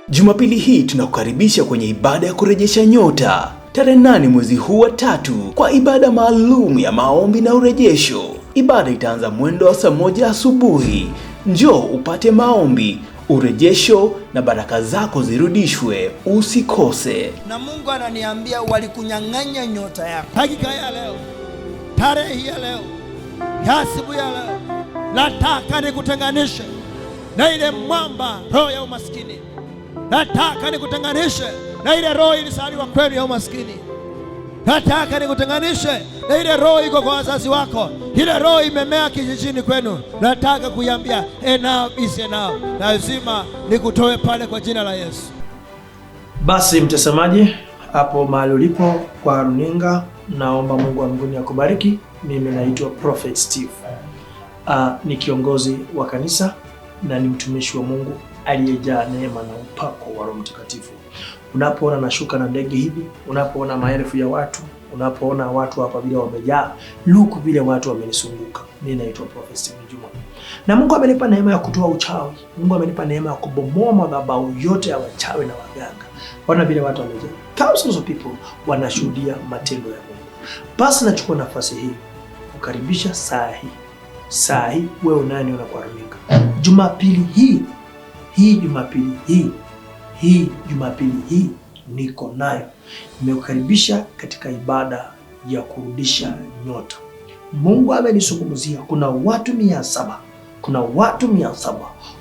Jumapili hii tunakukaribisha kwenye ibada ya kurejesha nyota tarehe 8 mwezi huu wa 3 kwa ibada maalum ya maombi na urejesho. Ibada itaanza mwendo wa saa 1 asubuhi. Njoo upate maombi, urejesho na baraka zako zirudishwe. Usikose. Na Mungu ananiambia walikunyang'anya nyota yako. Hakika ya leo, tarehe hii ya leo, asubuhi ya leo, nataka nikutenganishe na ile mwamba, roho ya umaskini. Nataka nikutenganishe na ile roho ilisaliwa kwenu ya umaskini. Nataka nikutenganishe na ile roho iko kwa wazazi wako, ile roho imemea kijijini kwenu. Nataka kuiambia enough is enough. Lazima nikutoe pale kwa jina la Yesu. Basi mtazamaji, hapo mahali ulipo kwa runinga, naomba Mungu wa mbinguni akubariki. Mimi naitwa Prophet Steve. Ni kiongozi wa kanisa na ni mtumishi wa Mungu aliyejaa neema na upako wa Roho Mtakatifu. Unapoona nashuka na ndege hivi, unapoona maelfu ya watu, unapoona watu hapa vile wamejaa, luku vile watu wamenizunguka, mimi naitwa Prophet Steve Juma. Na Mungu amenipa neema ya kutoa uchawi. Mungu amenipa neema ya kubomoa madhabahu yote ya wachawi na waganga. Wana vile watu wamejaa. Thousands of people wanashuhudia matendo ya Mungu. Basi nachukua nafasi hii kukaribisha saa hii wewe unaniona kwa runinga. Jumapili hii niko nayo. Nimekukaribisha katika ibada ya kurudisha nyota. Mungu amenizungumzia kuna watu 700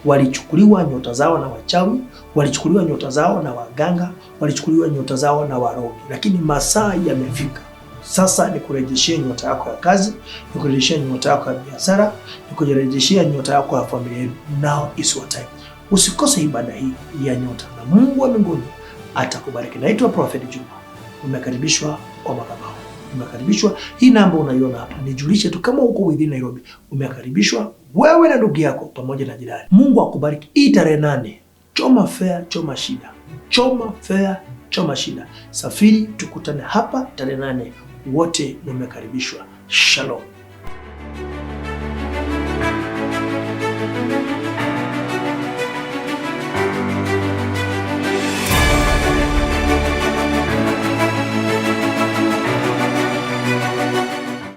walichukuliwa nyota zao na wachawi, walichukuliwa nyota zao na waganga, walichukuliwa nyota zao na warogi, lakini masaa yamefika. Sasa nikurejeshie nyota yako ya kazi, nikurejeshie nyota yako ya biashara, nikurejeshie nyota yako ya familia. Now is your time. Usikose ibada hii ya nyota na Mungu wa mbinguni atakubariki. Naitwa Prophet Juma. Umekaribishwa kwa madhabahu. Umekaribishwa. Hii namba unaiona hapa. Nijulishe tu kama uko within Nairobi. Umekaribishwa wewe na ndugu yako pamoja na jirani. Mungu akubariki. Hii tarehe 8. Choma fare, choma shida. Choma fare, choma shida. Safiri tukutane hapa tarehe 8. Wote umekaribishwa. Shalom.